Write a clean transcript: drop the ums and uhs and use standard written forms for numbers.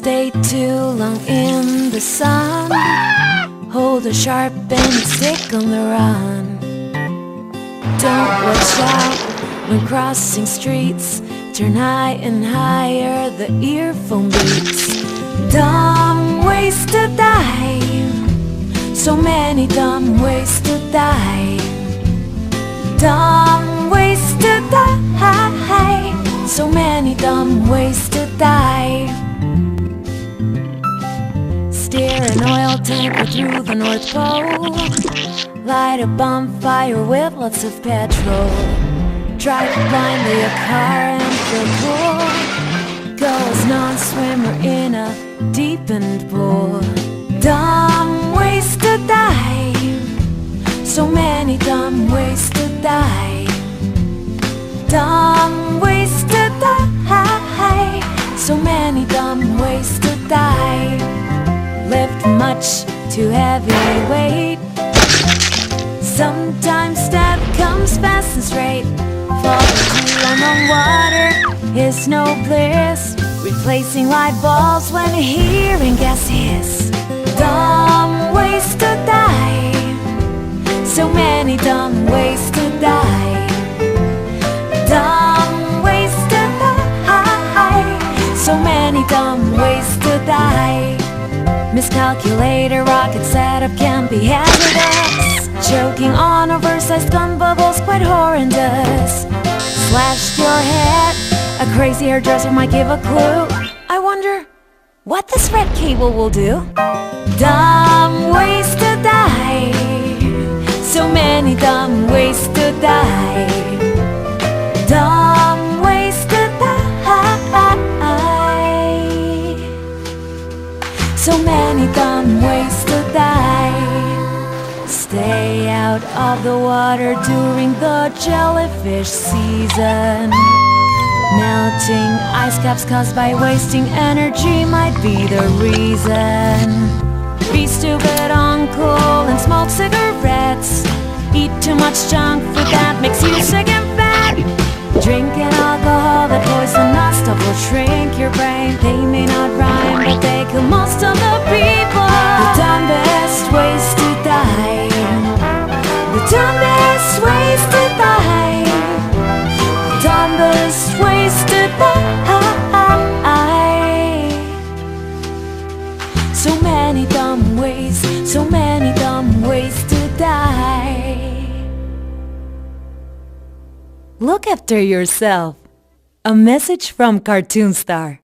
stay too long in the sun. Hold a sharpened stick on the run. Don't watch out when crossing streets. Turn high and higher, the earphone beats. Dumb ways to die. So many dumb ways to die. Dumb ways to die. So many dumb ways to die. Steer an oil tanker through the North Pole. Light a bonfire with lots of petrol. Drive blindly a car and feel cool. Go as non-swimmer in a deepened pool. Dumb ways to die. So many dumb ways to die. Dumb ways to die. So many dumb ways to die. Lift much too heavy weight. Sometimes that comes fast and straight. Falling too long on water is no bliss. Replacing light bulbs when hearing gas hiss. Dumb ways to die. So many dumb ways to die. Dumb ways to die. So many dumb ways to die. Miscalculated rocket setup can be hazardous. Choking on oversized gun bubbles quite horrendous. Slashed your head, a crazy hairdresser might give a clue. I wonder what this red cable will do. Dumb ways to die. So many dumb ways to die. Dumb ways to die. So many dumb ways to die. Stay out of the water during the jellyfish season. Melting ice caps caused by wasting energy might be the reason. Be stupid uncle and smoke cigarettes. Eat too much junk food that makes you sick and fat. Drinking alcohol that poisonous stuff will shrink your brain. They may not rhyme, but they kill most of the people. The dumbest ways to die. The dumbest ways to die. The dumbest ways to die. So many dumb ways, so many dumb ways to die. Look after yourself. A message from Cartoon Star.